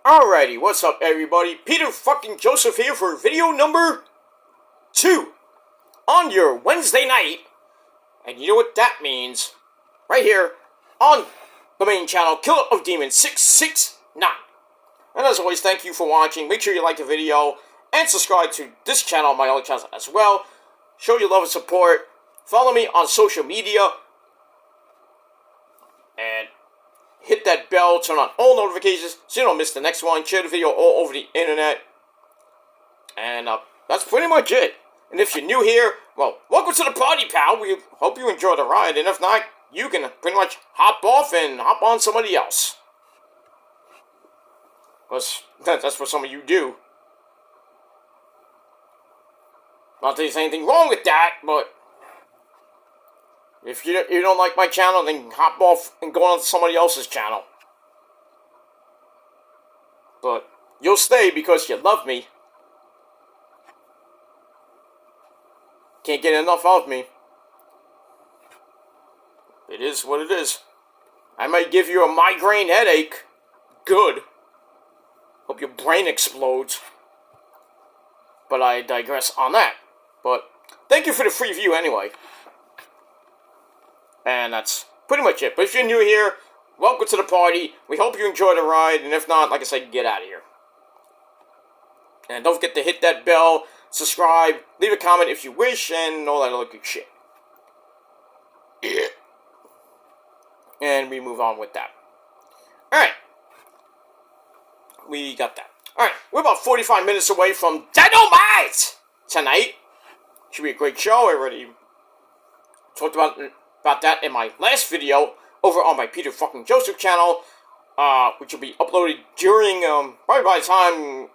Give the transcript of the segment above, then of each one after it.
Alrighty, what's up everybody? Peter fucking Joseph here for video number 2 on your Wednesday night. And you know what that means? Right here on the main channel, Killer of Demons 669. And as always, thank you for watching. Make sure you like the video and subscribe to this channel and my other channels as well. Show your love and support. Follow me on social media. And hit that bell, turn on all notifications so you don't miss the next one. Share the video all over the internet. And that's pretty much it. And if you're new here, well, welcome to the party, pal. We hope you enjoy the ride. And if not, you can pretty much hop off and hop on somebody else. Because that's what some of you do. Not that there's anything wrong with that, but if you don't like my channel, then hop off and go on to somebody else's channel. But you'll stay because you love me. Can't get enough of me. It is what it is. I might give you a migraine headache. Good. Hope your brain explodes. But I digress on that. But thank you for the free view anyway. And that's pretty much it. But if you're new here, welcome to the party. We hope you enjoy the ride. And if not, like I said, get out of here. And don't forget to hit that bell, subscribe, leave a comment if you wish, and all that other good shit. And we move on with that. Alright. We got that. Alright, we're about 45 minutes away from Dynamite tonight. Should be a great show. I already talked about that in my last video over on my Peter fucking Joseph channel, which will be uploaded during, probably by the time,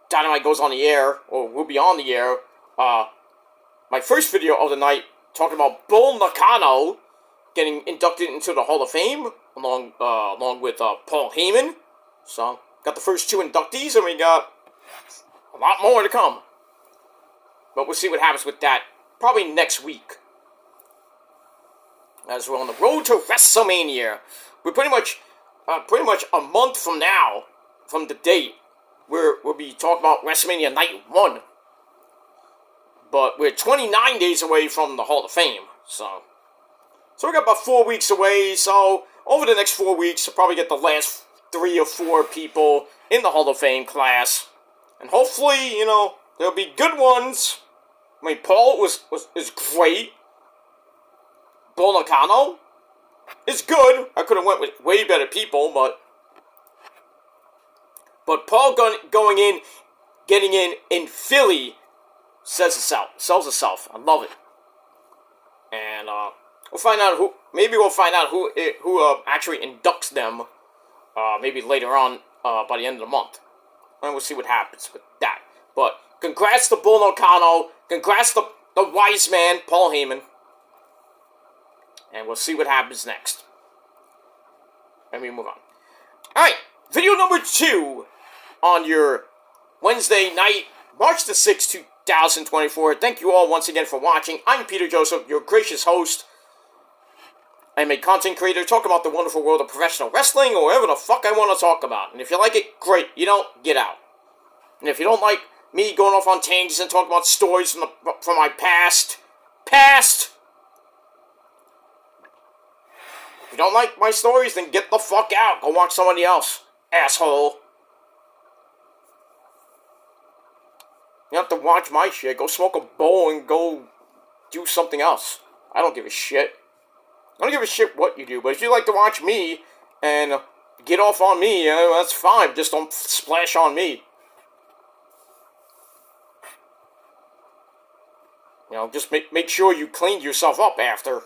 Dynamite goes on the air, or will be on the air. My first video of the night, talking about Bull Nakano getting inducted into the Hall of Fame, along with, Paul Heyman. So, got the first 2 inductees, and we got a lot more to come. But we'll see what happens with that, probably next week. As we're on the road to WrestleMania. We're pretty much a month from now, from the date, we'll be talking about WrestleMania Night 1. But we're 29 days away from the Hall of Fame, so we got about 4 weeks away, so over the next 4 weeks, we'll probably get the last 3 or 4 people in the Hall of Fame class. And hopefully, there'll be good ones. I mean, Paul is great. Bull Nakano is good. I could have went with way better people, but Paul going in, getting in Philly sells itself. I love it. And we'll find out who. Maybe we'll find out who actually inducts them. Maybe later on by the end of the month, and we'll see what happens with that. But congrats to Bull Nakano. Congrats to the wise man Paul Heyman. And we'll see what happens next. And we move on. Alright, video number 2 on your Wednesday night, March the 6th, 2024. Thank you all once again for watching. I'm Peter Joseph, your gracious host. I'm a content creator talking about the wonderful world of professional wrestling or whatever the fuck I want to talk about. And if you like it, great. You don't, get out. And if you don't like me going off on tangents and talking about stories from my past. If you don't like my stories, then get the fuck out. Go watch somebody else, asshole. You have to watch my shit. Go smoke a bowl and go do something else. I don't give a shit. I don't give a shit what you do. But if you like to watch me and get off on me, that's fine. Just don't splash on me. Just make sure you cleaned yourself up after.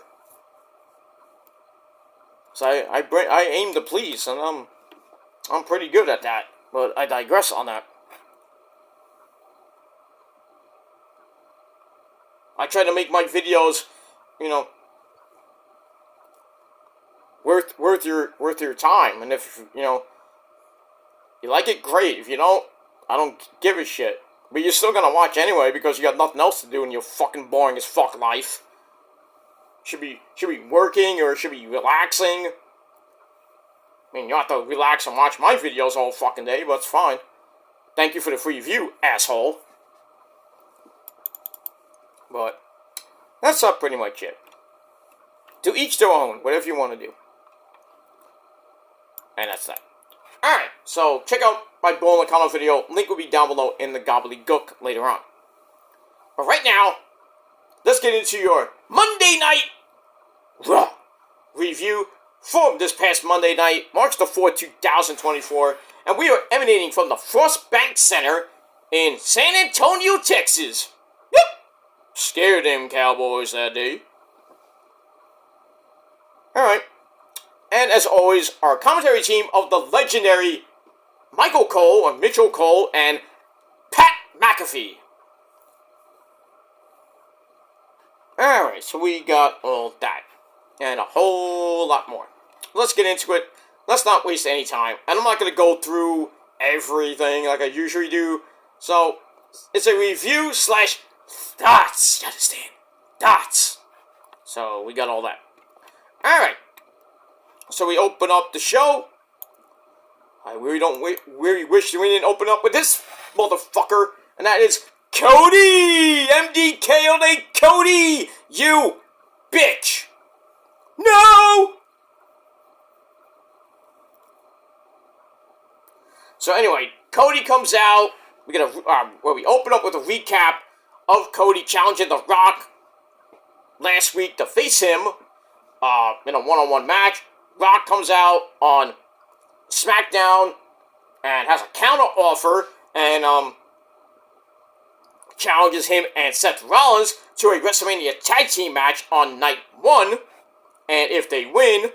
So I aim to please, and I'm pretty good at that. But I digress on that. I try to make my videos, worth your time. And if you like it, great. If you don't, I don't give a shit. But you're still gonna watch anyway because you got nothing else to do in your fucking boring as fuck life. Should be working or should be relaxing. I mean, you don't have to relax and watch my videos all fucking day, but it's fine. Thank you for the free view, asshole. But that's not pretty much it. To each their own, whatever you want to do. And that's that. Alright, so check out my Bull in the Column video. Link will be down below in the gobbledygook later on. But right now, let's get into your Monday Night Raw review for this past Monday night, March the 4th, 2024. And we are emanating from the Frostbank Center in San Antonio, Texas. Yep! Scared them Cowboys that day. Alright. And as always, our commentary team of the legendary Michael Cole, or Mitchell Cole, and Pat McAfee. Alright, so we got all that. And a whole lot more. Let's get into it. Let's not waste any time. And I'm not going to go through everything like I usually do. So, it's a review slash thoughts. You understand? Thoughts. So, we got all that. Alright. So, we open up the show. I really wish we didn't open up with this motherfucker. And that is Cody! MDKLA Cody! You bitch! No! So anyway, Cody comes out. We get where we open up with a recap of Cody challenging The Rock last week to face him in a one-on-one match. Rock comes out on SmackDown and has a counter offer and challenges him and Seth Rollins to a WrestleMania tag team match on night 1. And if they win,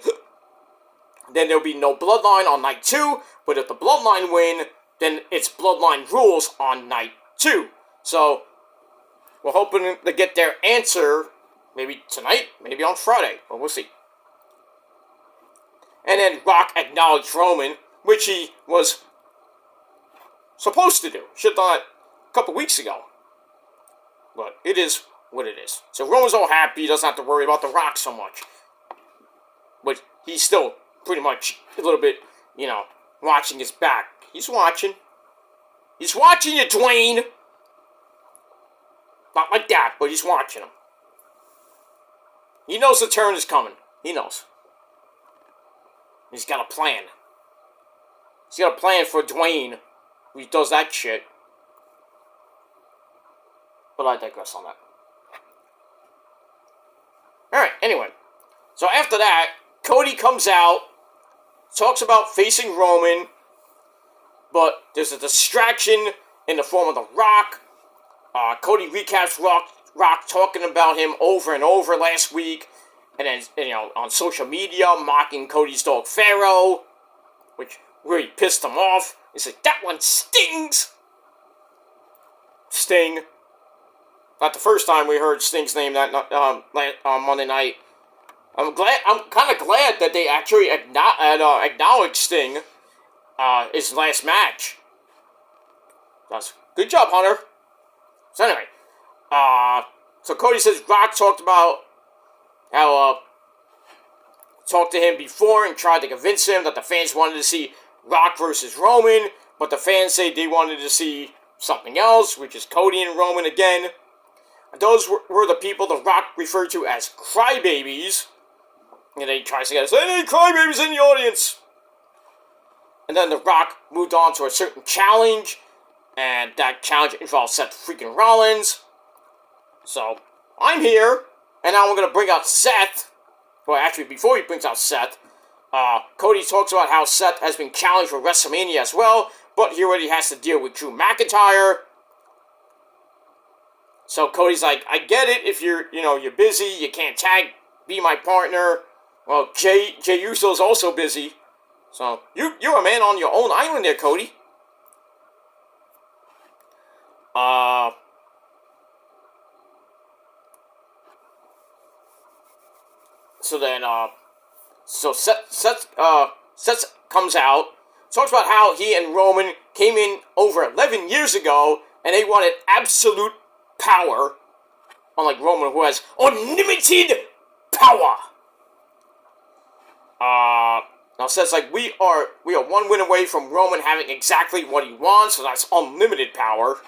then there'll be no Bloodline on night 2. But if the Bloodline win, then it's Bloodline rules on night 2. So, we're hoping to get their answer maybe tonight, maybe on Friday. But we'll see. And then Rock acknowledged Roman, which he was supposed to do. Should have done it a couple weeks ago. But it is what it is. So Roman's all happy. He doesn't have to worry about The Rock so much. But he's still pretty much a little bit, watching his back. He's watching. He's watching you, Dwayne. Not like that, but he's watching him. He knows the turn is coming. He knows. He's got a plan. He's got a plan for Dwayne. He does that shit. But I digress on that. Alright, anyway. So after that, Cody comes out, talks about facing Roman, but there's a distraction in the form of The Rock. Cody recaps Rock talking about him over and over last week, and then, on social media, mocking Cody's dog Pharaoh, which really pissed him off. He said, that one stings! Sting. Not the first time we heard Sting's name that on Monday night. I'm kind of glad that they actually acknowledged Sting, his last match. That's good job, Hunter. So anyway, so Cody says Rock talked about how talked to him before and tried to convince him that the fans wanted to see Rock versus Roman, but the fans say they wanted to see something else, which is Cody and Roman again. And those were the people The Rock referred to as crybabies. And then he tries to get us, any crybabies in the audience. And then The Rock moved on to a certain challenge, and that challenge involved Seth freaking Rollins. So, I'm here, and now I'm going to bring out Seth. Well, actually, before he brings out Seth, Cody talks about how Seth has been challenged for WrestleMania as well, but he already has to deal with Drew McIntyre. So Cody's like, I get it if you're busy, you can't be my partner. Well, Jey Uso's also busy. So, you're a man on your own island there, Cody. So Seth comes out, talks about how he and Roman came in over 11 years ago, and they wanted absolute power, unlike Roman, who has unlimited power. Now Seth's like, we are 1 win away from Roman having exactly what he wants, so that's unlimited power,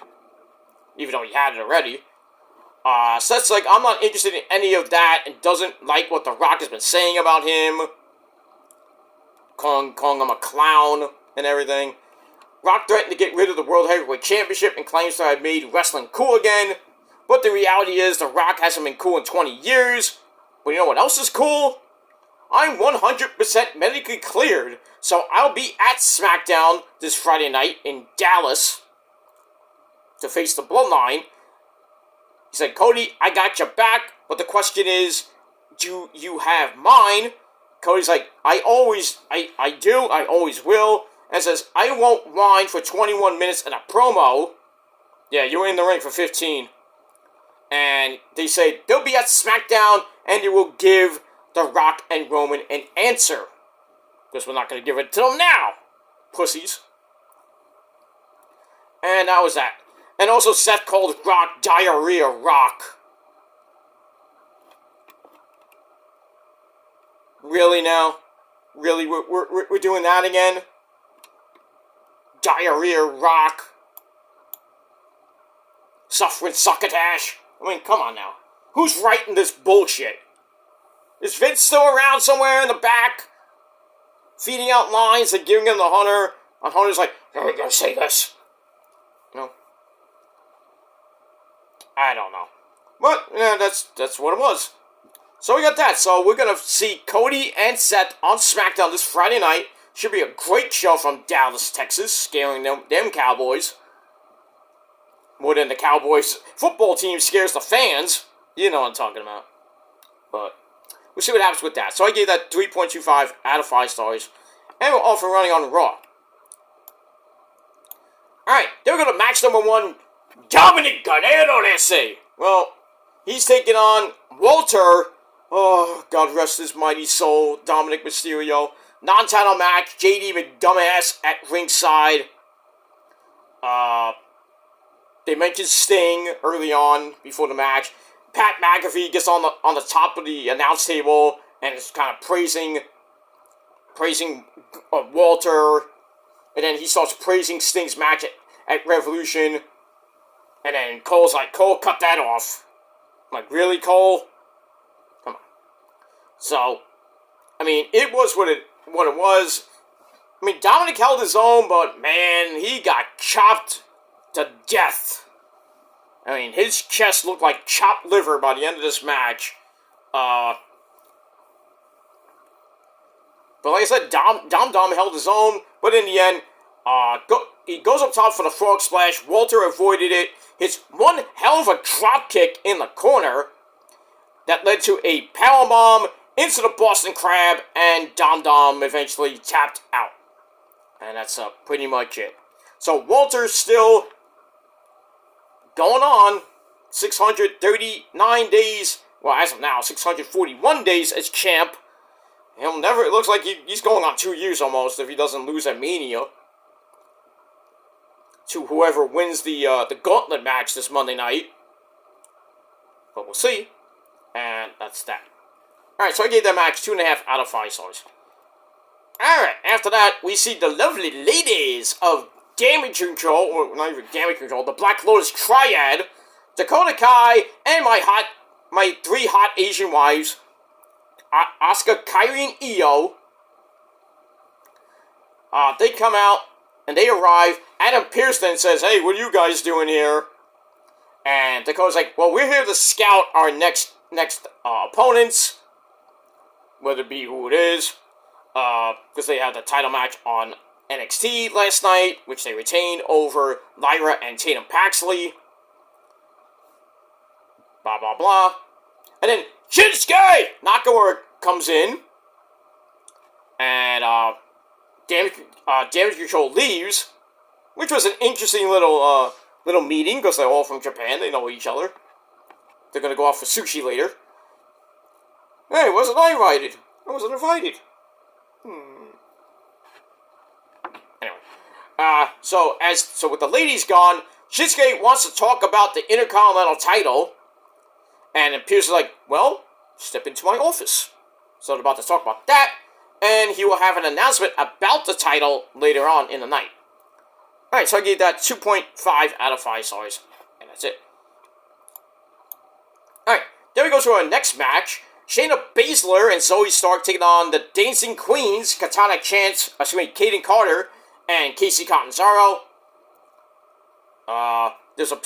even though he had it already. Seth's like, I'm not interested in any of that, and doesn't like what The Rock has been saying about him, calling him a clown and everything. Rock threatened to get rid of the World Heavyweight Championship and claims to have made wrestling cool again, but the reality is The Rock hasn't been cool in 20 years. But you know what else is cool? I'm 100% medically cleared, so I'll be at SmackDown this Friday night in Dallas to face the Bloodline. He said, Cody, I got your back, but the question is, do you have mine? Cody's like, I do, I always will. And says, I won't whine for 21 minutes in a promo. Yeah, you were in the ring for 15. And they say, they'll be at SmackDown, and they will give The Rock and Roman an answer. Because we're not going to give it to them now, pussies. And that was that. And also Seth called Rock Diarrhea Rock. Really now? Really? We're doing that again? Diarrhea Rock. Suffering succotash. I mean, come on now. Who's writing this bullshit? Is Vince still around somewhere in the back? Feeding out lines and giving them to Hunter. And Hunter's like, here we go, say this. You know? I don't know. But, yeah, that's what it was. So we got that. So we're going to see Cody and Seth on SmackDown this Friday night. Should be a great show from Dallas, Texas. Scaring them Cowboys. More than the Cowboys football team scares the fans. You know what I'm talking about. But we'll see what happens with that. So I gave that 3.25 out of 5 stars. And we're off and running on Raw. Alright, then we're going to match number 1. Dominic Guerrero, let's say. Well, he's taking on Walter. Oh, God rest his mighty soul. Dominic Mysterio. Non-title match. JD McDumbass at ringside. They mentioned Sting early on before the match. Pat McAfee gets on the top of the announce table and is kind of praising Walter, and then he starts praising Sting's match at Revolution, and then Cole's like, Cole, cut that off. I'm like, really, Cole? Come on. So, I mean, it was what it was. I mean, Dominic held his own, but man, he got chopped to death. I mean, his chest looked like chopped liver by the end of this match. But like I said, Dom held his own, but in the end, he goes up top for the frog splash. Walter avoided it. Hits one hell of a drop kick in the corner that led to a powerbomb into the Boston Crab, and Dom eventually tapped out. And that's pretty much it. So Walter's still going on 639 days, well, as of now, 641 days as champ. It looks like he's going on 2 years almost if he doesn't lose at Mania to whoever wins the gauntlet match this Monday night. But we'll see. And that's that. Alright, so I gave that match 2.5 out of 5 stars. Alright, after that, we see the lovely ladies of Damage Control, or not even Damage Control, the Black Lotus Triad, Dakota Kai, and my 3 hot Asian wives, Asuka, Kairi, and Io. They come out, and they arrive. Adam Pearce then says, hey, what are you guys doing here? And Dakota's like, well, we're here to scout our next opponents, whether it be who it is, because they had the title match on NXT last night, which they retained over Lyra and Tatum Paxley. Blah, blah, blah. And then Shinsuke Nakamura comes in, and Damage Control leaves, which was an interesting little meeting, because they're all from Japan, they know each other. They're going to go out for sushi later. Hey, wasn't I invited? I wasn't invited. Anyway, so with the ladies gone, Shinsuke wants to talk about the Intercontinental title, and Pierce is like, well, step into my office. So they're about to talk about that, and he will have an announcement about the title later on in the night. Alright, so I gave that 2.5 out of 5 stars, and that's it. Alright, then we go to our next match. Shayna Baszler and Zoe Stark taking on the Dancing Queens, Kaden Carter, and Casey Catanzaro. There's a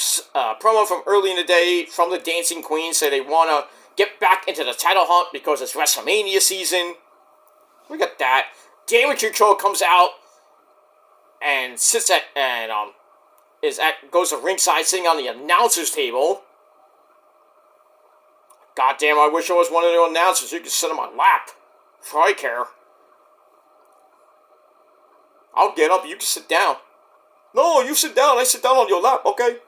promo from early in the day from the Dancing Queens, say they want to get back into the title hunt because it's WrestleMania season. We got that. Damage Control comes out and sits at and goes to ringside, sitting on the announcer's table. God damn, I wish I was one of the announcers. You could sit on my lap. If I care. I'll get up, you can sit down. No, you sit down, I sit down on your lap, okay?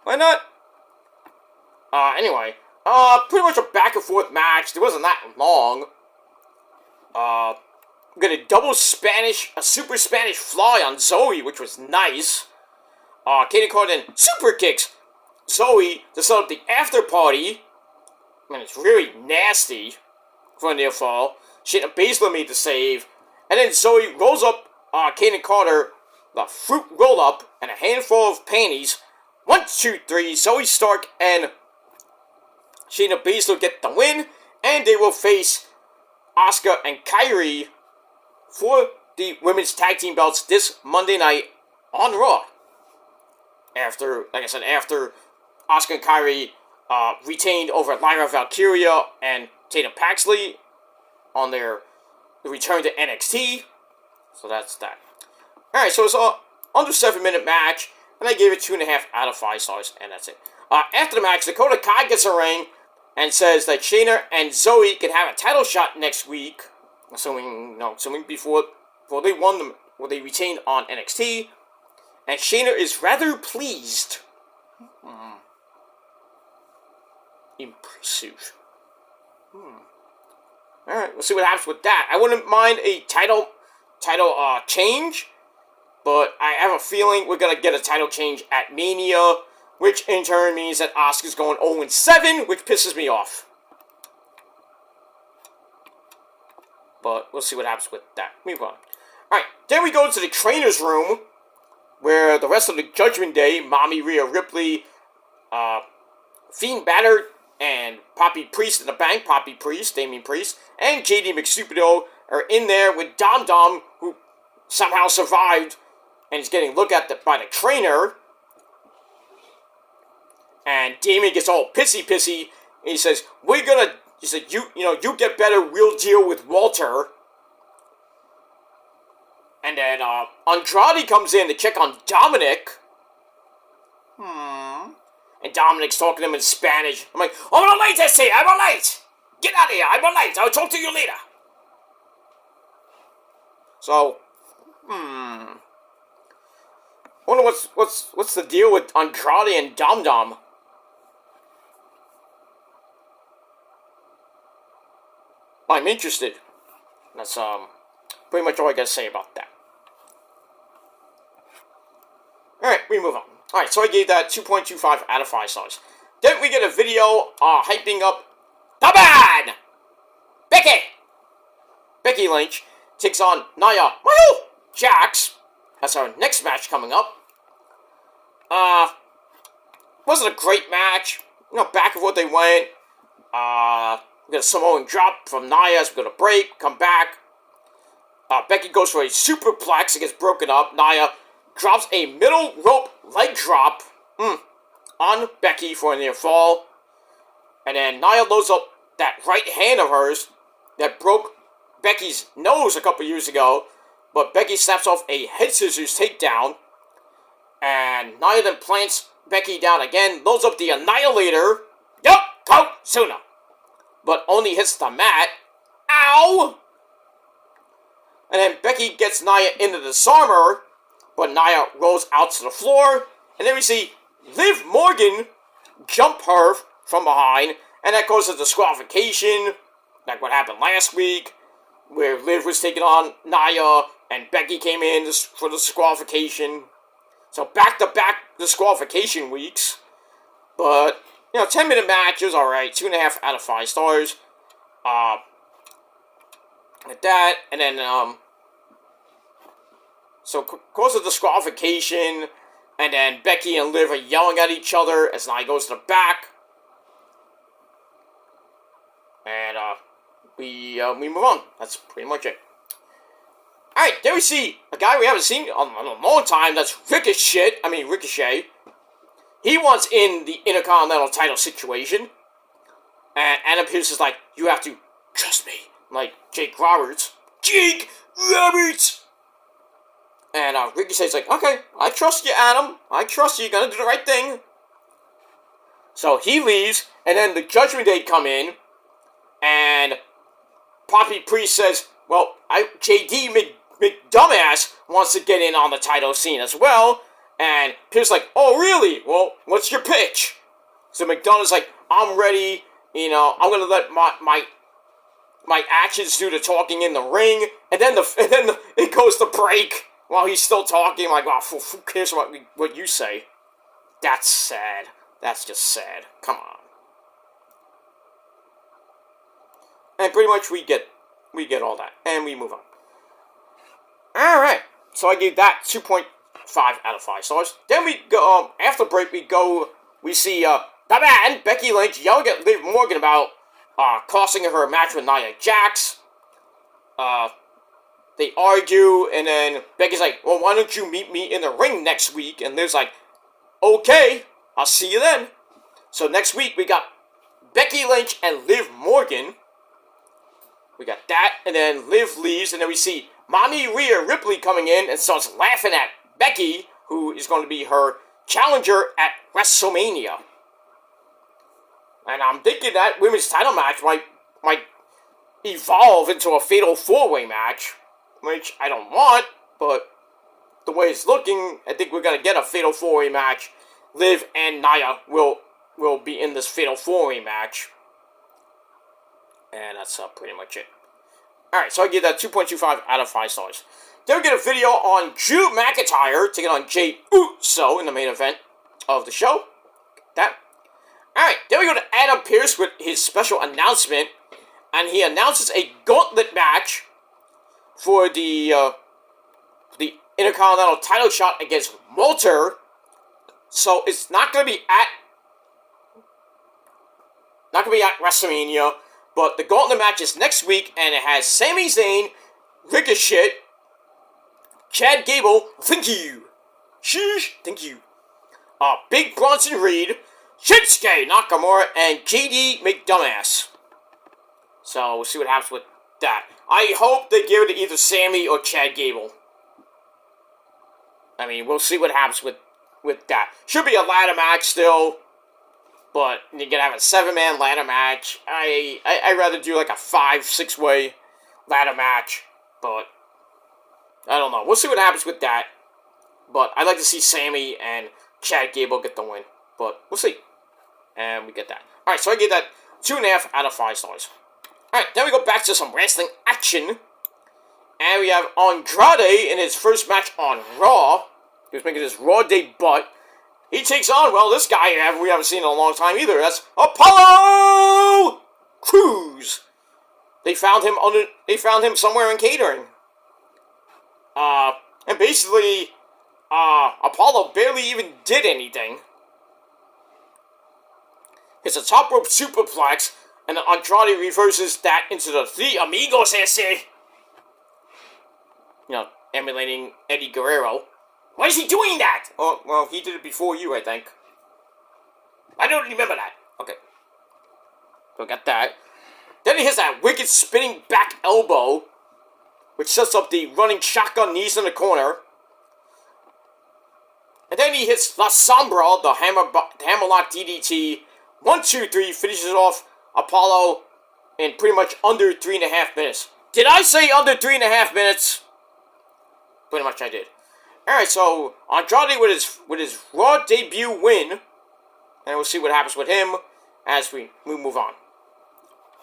Why not? Anyway. Pretty much a back and forth match. It wasn't that long. We got a super Spanish fly on Zoe, which was nice. Kaden Carter then super kicks Zoe to set up the after party. I mean, it's really nasty for a near fall. Shayna Baszler made the save. And then Zoe rolls up Kaden Carter, the fruit roll up, and a handful of panties. 1, 2, 3. Zoe Stark and Shayna Baszler get the win. And they will face Asuka and Kairi for the women's tag team belts this Monday night on Raw. After Asuka and Kairi retained over Lyra Valkyria and Tatum Paxley on their return to NXT. So that's that. Alright, so it's an under 7-minute match, and I gave it 2.5 out of 5 stars, and that's it. After the match, Dakota Kai gets a ring and says that Shayna and Zoe can have a title shot next week, assuming before they won them, or they retained on NXT, and Shayna is rather pleased. Impressive. Alright, we'll see what happens with that. I wouldn't mind a title change, but I have a feeling we're gonna get a title change at Mania, which in turn means that Asuka's going 0-7, which pisses me off. But we'll see what happens with that. Move on. Alright, then we go to the trainer's room, where the rest of the Judgment Day, Mommy Rhea Ripley, Fiend Balor, and Poppy Priest in the bank, Damian Priest, and JD McStupido are in there with Dom Dom, who somehow survived and is getting looked at by the trainer. And Damian gets all pissy, and he says, you get better, we'll deal with Walter. And then Andrade comes in to check on Dominic. And Dominic's talking to him in Spanish. I'm like, I'm late, SC, I'm late. Get out of here, I'm late. I'll talk to you later. So, I wonder what's the deal with Andrade and Dom Dom. I'm interested. That's pretty much all I gotta say about that. Alright, we move on. Alright, so I gave that 2.25 out of 5 stars. Then we get a video hyping up the man! Becky Lynch takes on Nia Jax. That's our next match coming up. Wasn't a great match. Back of what they went. We got a Samoan drop from Nia as we go to break. Come back. Becky goes for a superplex. It gets broken up. Nia drops a middle rope leg drop on Becky for a near fall. And then Nia loads up that right hand of hers that broke Becky's nose a couple years ago. But Becky snaps off a head scissors takedown. And Nia then plants Becky down again. Loads up the Annihilator. Yokozuna. But only hits the mat. Ow! And then Becky gets Nia into the disarmer. But Nia rolls out to the floor. And then we see Liv Morgan jump her from behind. And that goes to disqualification. Like what happened last week. Where Liv was taking on Nia. And Becky came in for the disqualification. So back-to-back disqualification weeks. But, 10-minute match is alright. 2.5 out of 5 stars. with that, and then, so cause of disqualification, and then Becky and Liv are yelling at each other as Nia goes to the back. And, we move on. That's pretty much it. Alright, there we see a guy we haven't seen in a long time. That's Ricochet. He wants in the Intercontinental title situation. And Adam Pearce is like, you have to trust me. Like Jake Roberts. And Ricochet's like, okay, I trust you, Adam. I trust you. You're gonna do the right thing. So he leaves, and then the Judgment Day come in, and Poppy Priest says, well, JD McDumbass wants to get in on the title scene as well. And Pierce's like, oh, really? Well, what's your pitch? So McDonald's like, I'm ready. You know, I'm gonna let my actions do the talking in the ring. And then it goes to break while he's still talking. I'm like, well, who cares what you say? That's sad. That's just sad. Come on. And pretty much we get all that, and we move on. All right. So I gave that 2.5 out of 5 stars. Then we go after break. We see the man Becky Lynch yelling at Liv Morgan about costing her a match with Nia Jax. They argue, and then Becky's like, well, why don't you meet me in the ring next week? And Liv's like, okay, I'll see you then. So next week we got Becky Lynch and Liv Morgan. We got that, and then Liv leaves, and then we see Mommy Rhea Ripley coming in and starts laughing at Becky, who is going to be her challenger at WrestleMania. And I'm thinking that women's title match might evolve into a fatal 4-way match, which I don't want, but the way it's looking, I think we're going to get a fatal 4-way match. Liv and Nia will be in this fatal 4-way match. And that's pretty much it. Alright, so I give that 2.25 out of 5 stars. Then we get a video on Drew McIntyre taking on Jey Uso in the main event of the show. That. Alright, then we go to Adam Pearce with his special announcement. And he announces a gauntlet match for the Intercontinental title shot against Walter. So it's not going to be at WrestleMania. But the gauntlet match is next week, and it has Sami Zayn, Ricochet, Chad Gable, thank you, Big Bronson Reed, Shinsuke Nakamura, and JD McDumbass. So we'll see what happens with that. I hope they give it to either Sami or Chad Gable. I mean, we'll see what happens with that. Should be a ladder match still. But you're going to have a 7-man ladder match. I'd rather do like a 5-6-way ladder match. But I don't know. We'll see what happens with that. But I'd like to see Sami and Chad Gable get the win. But we'll see. And we get that. Alright, so I give that 2.5 out of 5 stars. Alright, then we go back to some wrestling action. And we have Andrade in his first match on Raw. He was making his Raw debut. He takes on, well, this guy we haven't seen in a long time either. That's Apollo Crews. They found him somewhere in catering. And basically, Apollo barely even did anything. It's a top rope superplex, and Andrade reverses that into the Three Amigos ese. You know, emulating Eddie Guerrero. Why is he doing that? Oh, well, he did it before you, I think. I don't remember that. Okay. So got that. Then he hits that wicked spinning back elbow, which sets up the running shotgun knees in the corner. And then he hits La Sombra, the hammerlock DDT. 1, 2, 3, finishes off Apollo in pretty much under 3.5 minutes. Did I say under 3.5 minutes? Pretty much I did. Alright, so Andrade with his Raw debut win. And we'll see what happens with him as we move on.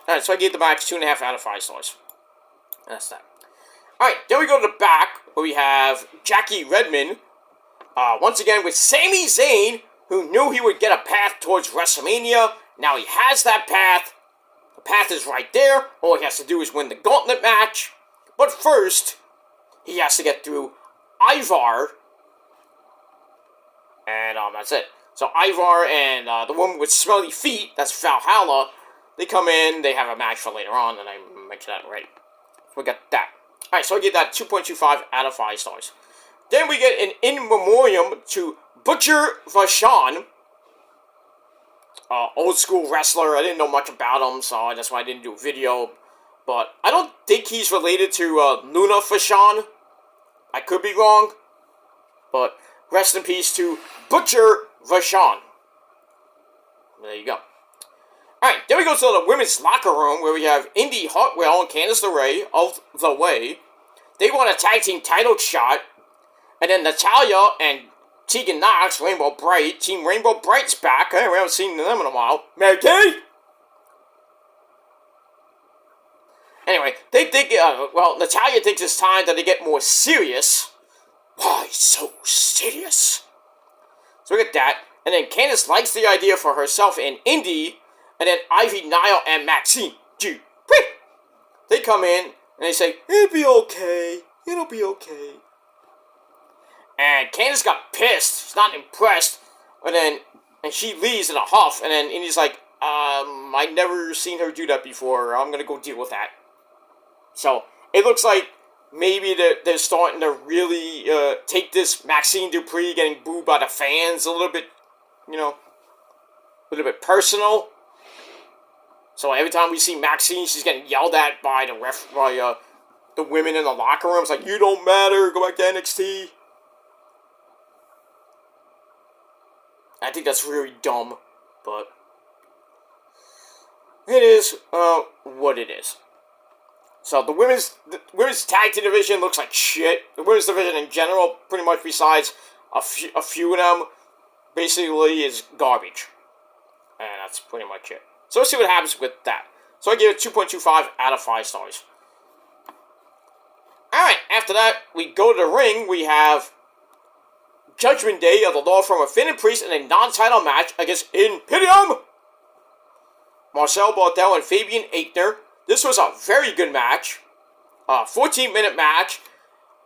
Alright, so I gave the match 2.5 out of 5 stars. That's that. Alright, then we go to the back where we have Jackie Redmond. Once again with Sami Zayn, who knew he would get a path towards WrestleMania. Now he has that path. path is right there. All he has to do is win the gauntlet match. But first, he has to get through Ivar. And that's it. So Ivar and the woman with smelly feet, that's Valhalla, they come in, they have a match for later on, and I mentioned that already. We got that. Alright, so I give that 2.25 out of 5 stars. Then we get an in memoriam to Butcher Vachon. Old school wrestler. I didn't know much about him, so that's why I didn't do a video. But I don't think he's related to Luna Vachon. I could be wrong. But rest in peace to Butcher Vachon. There you go. Alright, then we go to the women's locker room where we have Indy Hartwell and Candice LeRae of The Way. They want a tag team title shot. And then Natalya and Tegan Knox, Rainbow Bright. Team Rainbow Bright's back. We haven't seen them in a while. Mary Kay? Anyway, they think, Natalya thinks it's time that they get more serious. Why so serious? So we get that. And then Candice likes the idea for herself and Indy. And then Ivy, Niall, and Maxine G. They come in and they say, it'll be okay. It'll be okay. And Candice got pissed. She's not impressed. And she leaves in a huff. And then Indy's like, I never seen her do that before. I'm going to go deal with that. So it looks like maybe they're starting to really take this Maxine Dupree getting booed by the fans a little bit, a little bit personal. So every time we see Maxine, she's getting yelled at by the women in the locker room. It's like, you don't matter, go back to NXT. I think that's really dumb, but it is what it is. So the women's tag team division looks like shit. The women's division in general, pretty much besides a few of them, basically is garbage. And that's pretty much it. So let's see what happens with that. So I give it 2.25 out of 5 stars. Alright, after that, we go to the ring. We have Judgment Day of the law firm of Finn and Priest in a non-title match against Imperium. Marcel Barthel and Fabian Aichner. This was a very good match. 14-minute match.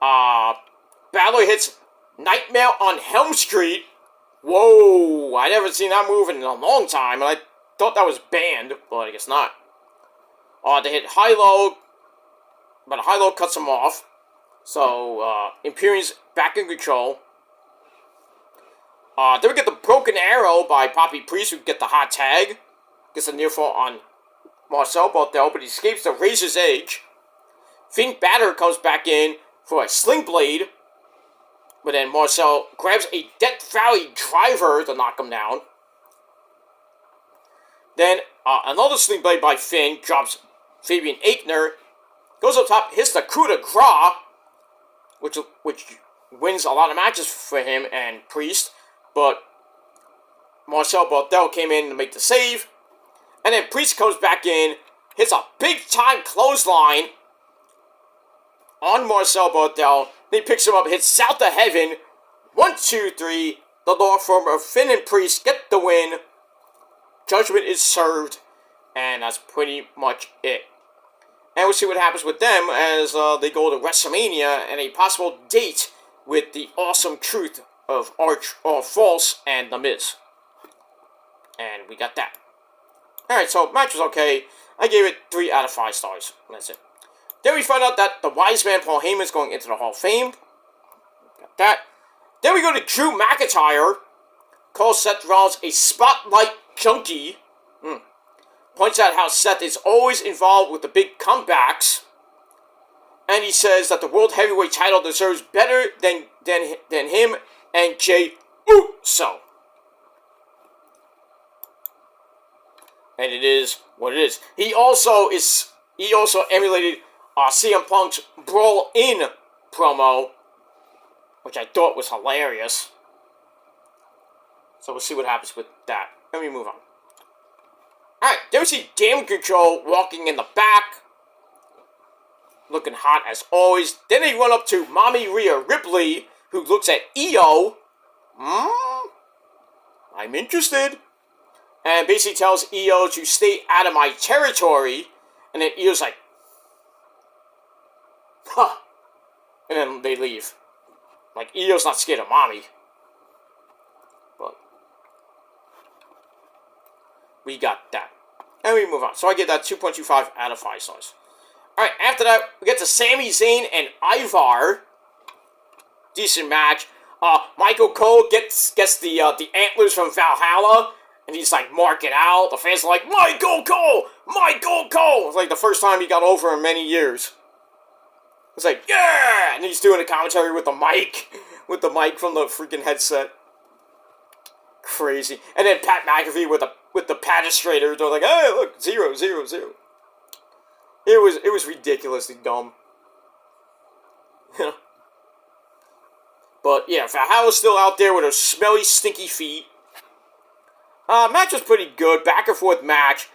Balor hits Nightmare on Helm Street. Whoa, I never seen that move in a long time, and I thought that was banned, but I guess not. They hit high-low, but high-low cuts him off. So, Imperium's back in control. Then we get the Broken Arrow by Poppy Priest, who get the hot tag. Gets a near fall on Marcel Barthel, but he escapes the Razor's Edge. Finn Balor comes back in for a Sling Blade. But then Marcel grabs a Death Valley driver to knock him down. Then another Sling Blade by Finn drops Fabian Aichner. Goes up top, hits the coup de grace, which wins a lot of matches for him and Priest. But Marcel Barthel came in to make the save. And then Priest comes back in, hits a big-time clothesline on Marcel Barthel. Then he picks him up, hits South of Heaven. 1, 2, 3. The law firm of Finn and Priest get the win. Judgment is served. And that's pretty much it. And we'll see what happens with them as they go to WrestleMania and a possible date with the Awesome Truth of False and The Miz. And we got that. Alright, so match was okay. I gave it 3 out of 5 stars. That's it. Then we find out that the wise man Paul Heyman is going into the Hall of Fame. Got that. Then we go to Drew McIntyre. Calls Seth Rollins a spotlight junkie. Points out how Seth is always involved with the big comebacks. And he says that the World Heavyweight title deserves better than him and Jey Uso. And it is what it is. He also emulated CM Punk's Brawl In promo, which I thought was hilarious. So we'll see what happens with that. Let me move on. Alright, then we see Damage Control walking in the back. Looking hot as always. Then they run up to Mommy Rhea Ripley, who looks at EO. I'm interested. and basically tells Io to stay out of my territory. And then Io's like, huh. And then they leave. Like, Io's not scared of mommy. But we got that. And we move on. So I get that 2.25 out of 5 stars. Alright, after that, we get to Sami Zayn and Ivar. Decent match. Michael Cole gets the antlers from Valhalla. And he's like, mark it out. The fans are like, Michael Cole! Michael Cole! It's like the first time he got over in many years. It's like, yeah! And he's doing a commentary with the mic. With the mic from the freaking headset. Crazy. And then Pat McAfee with the padistrator. They're like, hey, look, 0, 0, 0. It was ridiculously dumb. But yeah, Valhalla's still out there with her smelly, stinky feet. Match was pretty good. Back and forth match.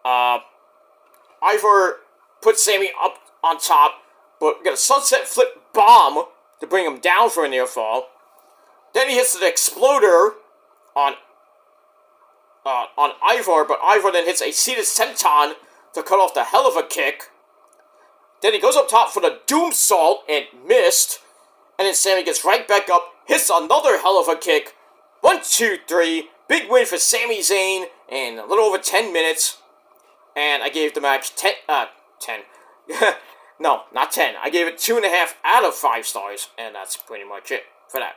Ivar puts Sami up on top, but got a sunset flip bomb to bring him down for a near fall. Then he hits the exploder on Ivar, but Ivar then hits a seated senton to cut off the hell of a kick. Then he goes up top for the doom salt and missed. And then Sami gets right back up, hits another hell of a kick. 1, 2, 3. Big win for Sami Zayn in a little over 10 minutes. And I gave the match 10. No, not 10. I gave it 2.5 out of 5 stars. And that's pretty much it for that.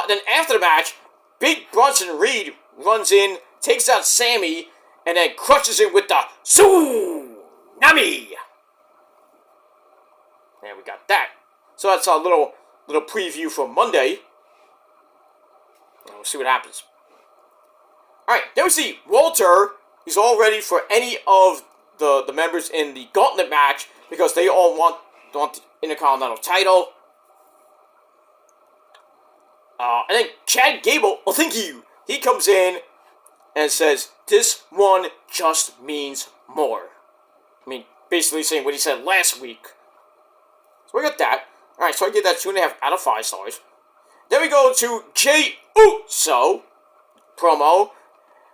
Then after the match, Big Bronson Reed runs in, takes out Sami, and then crushes him with the Tsunami. And we got that. So that's a little preview for Monday. And we'll see what happens. Alright, then we see Walter. He's all ready for any of the members in the Gauntlet match because they all want the Intercontinental title. And then Chad Gable, oh thank you, he comes in and says, this one just means more. I mean, basically saying what he said last week. So we got that. Alright, so I give that 2.5 out of 5 stars. Then we go to Jey Uso promo.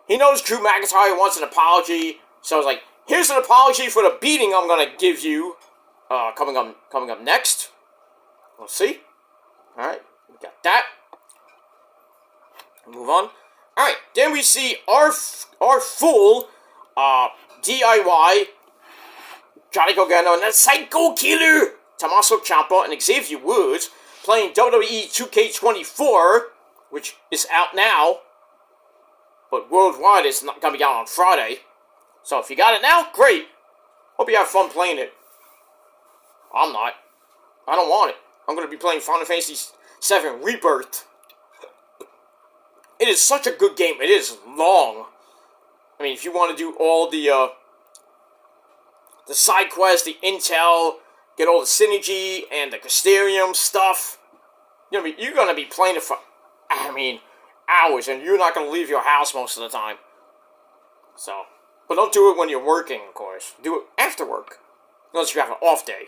He knows Drew McIntyre wants an apology, so I was like, here's an apology for the beating I'm gonna give you. Coming up next. We'll see. Alright, we got that. Move on. Alright, then we see our full DIY Johnny Gargano and the Psycho Killer Tommaso Ciampa and Xavier Woods playing WWE 2K24, which is out now, but worldwide it's not gonna be out on Friday. So if you got it now, great. Hope you have fun playing it. I'm not. I don't want it. I'm gonna be playing Final Fantasy VII Rebirth. It is such a good game. It is long. I mean, if you want to do all the side quests, the intel, get all the synergy and the Casterium stuff, you're gonna be playing it for, hours, and you're not gonna leave your house most of the time. So, but don't do it when you're working, of course. Do it after work, unless you have an off day.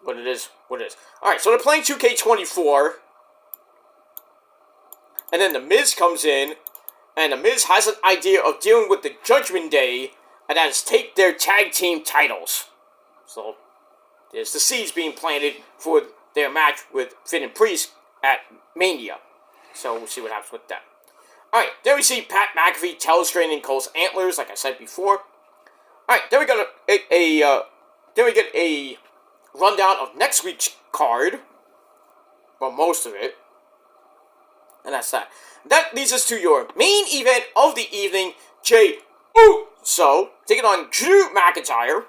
But it is what it is. All right, so they're playing 2K24. And then The Miz comes in, and The Miz has an idea of dealing with the Judgment Day, and that is take their tag team titles. So, there's the seeds being planted for their match with Finn and Priest at Mania. So, we'll see what happens with that. Alright, then we see Pat McAfee telestrating Cole's antlers, like I said before. Alright, then we got then we get a rundown of next week's card. Well, most of it. And that's that. That leads us to your main event of the evening, Jey Uso taking on Drew McIntyre.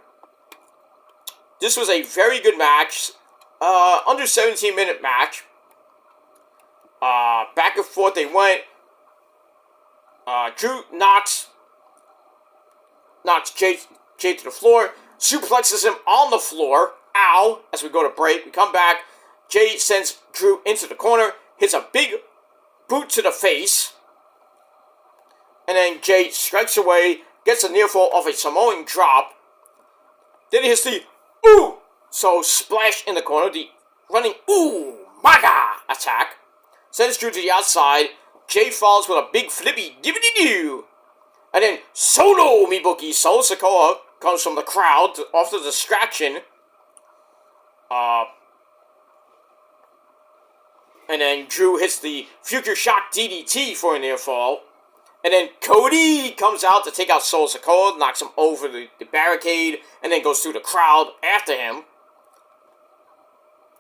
This was a very good match. Under 17-minute match. Back and forth they went. Drew knocks Jey to the floor. Suplexes him on the floor. Ow. As we go to break. We come back. Jey sends Drew into the corner. Hits a big boot to the face. And then Jey strikes away. Gets a near fall off a Samoan drop. Then he hits the so splash in the corner. The running Maga attack. Sends Drew to the outside. Jay falls with a big flippy dippity-doo. And then Solo Mibuki Solo Sikoa comes from the crowd off the distraction. And then Drew hits the Future Shock DDT for a near fall. And then Cody comes out to take out Solo Sikoa, knocks him over the barricade, and then goes through the crowd after him.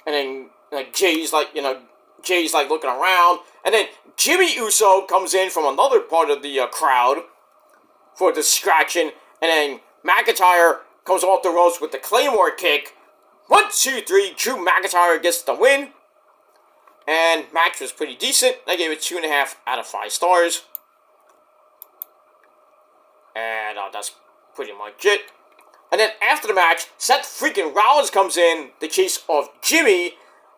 And then Jay's like looking around. And then Jimmy Uso comes in from another part of the crowd for a distraction. And then McIntyre comes off the ropes with the Claymore kick. 1, 2, 3, Drew McIntyre gets the win. And match was pretty decent. I gave it 2.5 out of 5 stars. And that's pretty much it. And then after the match, Seth freaking Rollins comes in the chase of Jimmy,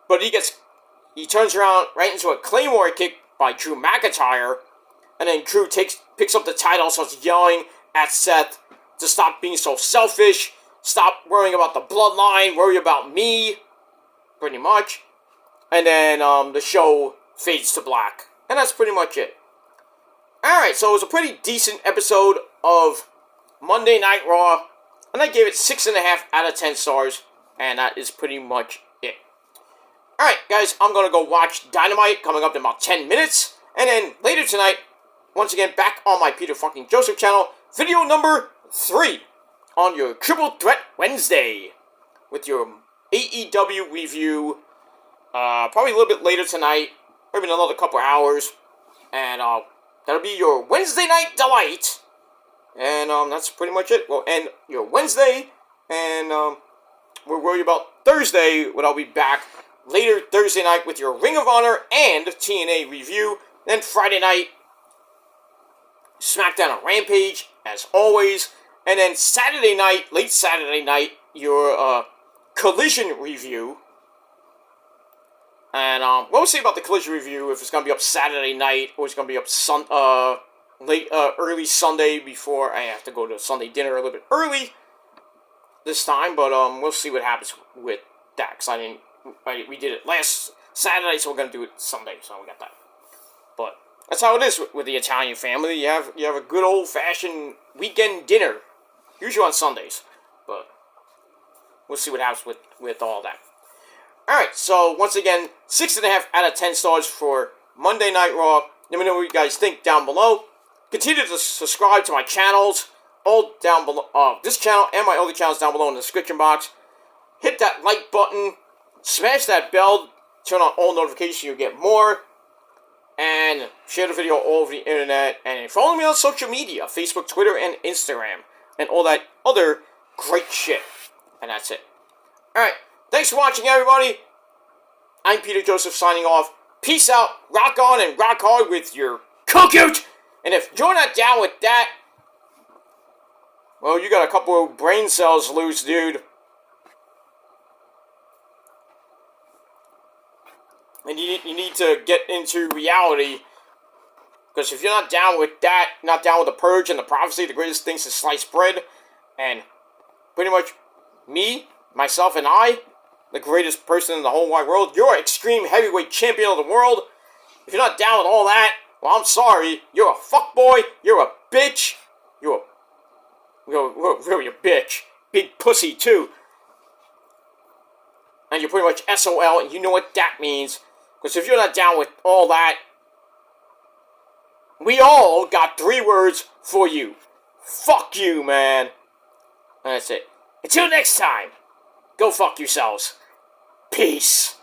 but he turns around right into a Claymore kick by Drew McIntyre, and then Drew picks up the title, starts yelling at Seth to stop being so selfish, stop worrying about the bloodline, worry about me, pretty much. And then the show fades to black, and that's pretty much it. Alright, so it was a pretty decent episode of Monday Night Raw, and I gave it 6.5 out of 10 stars, and that is pretty much it. Alright, guys, I'm going to go watch Dynamite coming up in about 10 minutes, and then later tonight, once again, back on my Peter fucking Joseph channel, video number 3 on your Triple Threat Wednesday, with your AEW review, probably a little bit later tonight, maybe in another couple hours, and that'll be your Wednesday Night Delight. And that's pretty much it. We'll end your Wednesday. And we'll worry about Thursday when I'll be back later Thursday night with your Ring of Honor and TNA review. Then Friday night, SmackDown and Rampage, as always. And then Saturday night, late Saturday night, your Collision review. And we'll see about the Collision review, if it's going to be up Saturday night or it's going to be up early Sunday before I have to go to Sunday dinner a little bit early this time. But we'll see what happens with that, because we did it last Saturday, so we're going to do it Sunday, so we got that. But that's how it is with the Italian family. You have a good old-fashioned weekend dinner, usually on Sundays. But we'll see what happens with all that. Alright, so once again, 6.5 out of 10 stars for Monday Night Raw. Let me know what you guys think down below. Continue to subscribe to my channels, all down below. This channel and my other channels down below in the description box. Hit that like button, smash that bell, turn on all notifications so you get more. And share the video all over the internet. And follow me on social media, Facebook, Twitter, and Instagram. And all that other great shit. And that's it. Alright. Thanks for watching, everybody. I'm Peter Joseph signing off. Peace out, rock on, and rock hard with your cook-out. And if you're not down with that, well, you got a couple of brain cells loose, dude. And you need to get into reality. Because if you're not down with that, not down with the Purge and the Prophecy, the greatest things is sliced bread, and pretty much me, myself, and I, the greatest person in the whole wide world, you're Extreme Heavyweight Champion of the world. If you're not down with all that, well, I'm sorry. You're a fuckboy. You're a bitch. You're really a bitch. Big pussy, too. And you're pretty much SOL, and you know what that means. Because if you're not down with all that, we all got 3 words for you. Fuck you, man. And that's it. Until next time, go fuck yourselves. Peace.